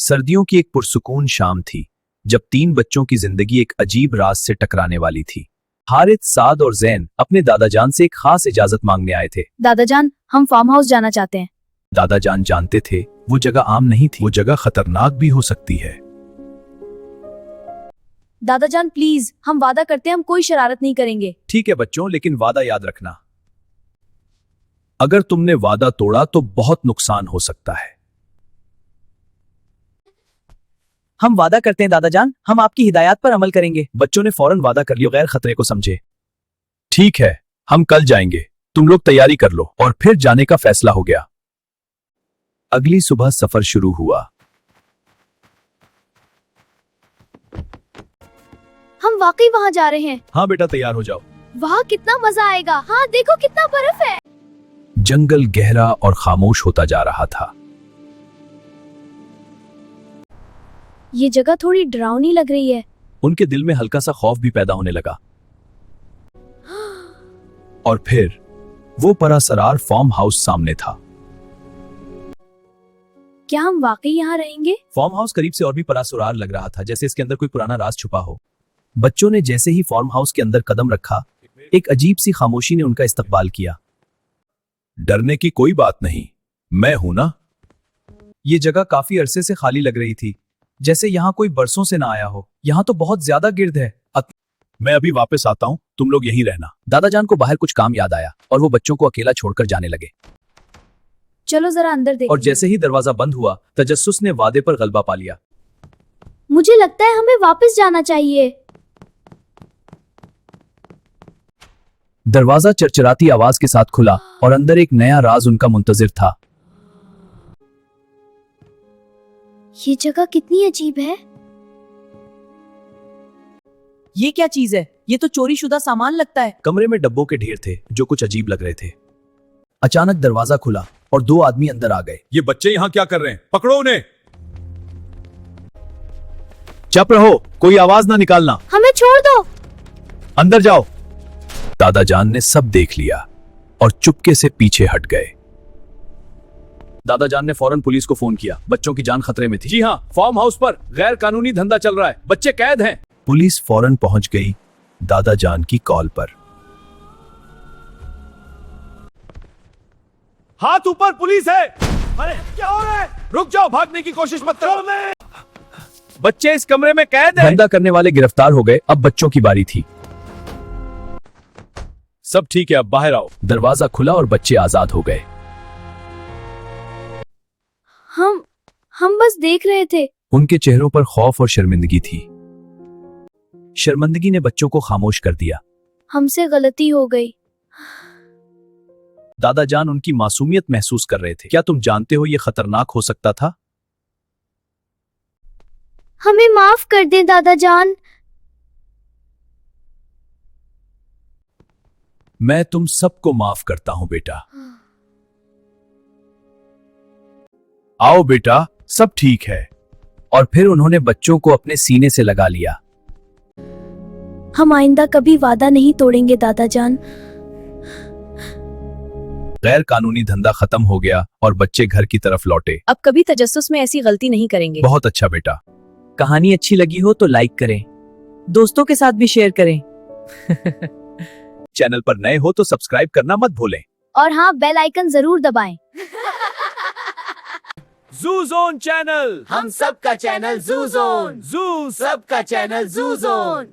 सर्दियों की एक पुरसुकून शाम थी जब 3 बच्चों की जिंदगी एक अजीब राज से टकराने वाली थी। हारिथ, साद और जैन अपने दादाजान से एक खास इजाजत मांगने आए थे। दादाजान, हम फार्म हाउस जाना चाहते हैं। दादाजान जानते थे वो जगह आम नहीं थी, वो जगह खतरनाक भी हो सकती है। दादाजान प्लीज, हम वादा करते हैं हम कोई शरारत नहीं करेंगे। ठीक है बच्चों, लेकिन वादा याद रखना, अगर तुमने वादा तोड़ा तो बहुत नुकसान हो सकता है। हम वादा करते हैं दादाजान, हम आपकी हिदायत पर अमल करेंगे। बच्चों ने फौरन वादा कर लिया, गैर खतरे को समझे। ठीक है, हम कल जाएंगे, तुम लोग तैयारी कर लो। और फिर जाने का फैसला हो गया। अगली सुबह सफर शुरू हुआ। हम वाकई वहाँ जा रहे हैं। हाँ बेटा, तैयार हो जाओ। वहाँ कितना मजा आएगा। हाँ देखो कितना बर्फ है। जंगल गहरा और खामोश होता जा रहा था। ये जगह थोड़ी डरावनी लग रही है। उनके दिल में हल्का सा खौफ भी पैदा होने लगा। और फिर वो परासरार फार्म हाउस सामने था। क्या हम वाकई यहाँ रहेंगे? फार्म हाउस करीब से और भी परासरार लग रहा था, जैसे इसके अंदर कोई पुराना राज छुपा हो। बच्चों ने जैसे ही फार्म हाउस के अंदर कदम रखा, एक अजीब सी खामोशी ने उनका इस्तकबाल किया। डरने की कोई बात नहीं, मैं हूं ना। ये जगह काफी अरसे से खाली लग रही थी, जैसे यहाँ कोई बरसों से ना आया हो। यहाँ तो बहुत ज्यादा गिर्द है। मैं अभी वापस आता हूँ, तुम लोग यहीं रहना। दादाजान को बाहर कुछ काम याद आया और वो बच्चों को अकेला छोड़कर जाने लगे। चलो जरा अंदर देखते हैं। और जैसे ही दरवाजा बंद हुआ, तजस्सुस ने वादे पर गलबा पा लिया। मुझे लगता है हमें वापस जाना चाहिए। दरवाजा चरचराती आवाज के साथ खुला और अंदर एक नया राज उनका मुंतजिर था। ये जगह कितनी अजीब है। ये क्या चीज है? ये तो चोरी शुदा सामान लगता है। कमरे में डब्बों के ढेर थे जो कुछ अजीब लग रहे थे। अचानक दरवाजा खुला और 2 आदमी अंदर आ गए। ये बच्चे यहाँ क्या कर रहे हैं? पकड़ो उन्हें। चुप रहो, कोई आवाज ना निकालना। हमें छोड़ दो। अंदर जाओ। दादाजान ने सब देख लिया और चुपके से पीछे हट गए। दादाजान ने फौरन पुलिस को फोन किया। बच्चों की जान खतरे में थी। जी हाँ, फार्म हाउस पर गैर कानूनी धंधा चल रहा है, बच्चे कैद हैं। पुलिस फौरन पहुंच गई दादाजान की कॉल पर। हाथ ऊपर, पुलिस है। अरे क्या हो रहा है? रुक जाओ, भागने की कोशिश मत करो। बच्चे इस कमरे में कैद हैं। धंधा करने वाले गिरफ्तार हो गए। अब बच्चों की बारी थी। सब ठीक है, अब बाहर आओ। दरवाजा खुला और बच्चे आजाद हो गए। हम बस देख रहे थे। उनके चेहरों पर खौफ और शर्मिंदगी थी। शर्मिंदगी ने बच्चों को खामोश कर दिया। हमसे गलती हो गई। दादाजान उनकी मासूमियत महसूस कर रहे थे। क्या तुम जानते हो ये खतरनाक हो सकता था? हमें माफ कर दे दादाजान। मैं तुम सबको माफ करता हूं बेटा। आओ बेटा, सब ठीक है। और फिर उन्होंने बच्चों को अपने सीने से लगा लिया। हम आइंदा कभी वादा नहीं तोड़ेंगे दादाजान। गैर कानूनी धंधा खत्म हो गया और बच्चे घर की तरफ लौटे। अब कभी तजस्सुस में ऐसी गलती नहीं करेंगे। बहुत अच्छा बेटा। कहानी अच्छी लगी हो तो लाइक करें, दोस्तों के साथ भी शेयर करें। चैनल पर नए हो तो सब्सक्राइब करना मत भूलें। और हाँ, बेल आइकन जरूर दबाएं। जू जोन चैनल, हम सबका चैनल जू जोन, जू सबका चैनल जू जोन।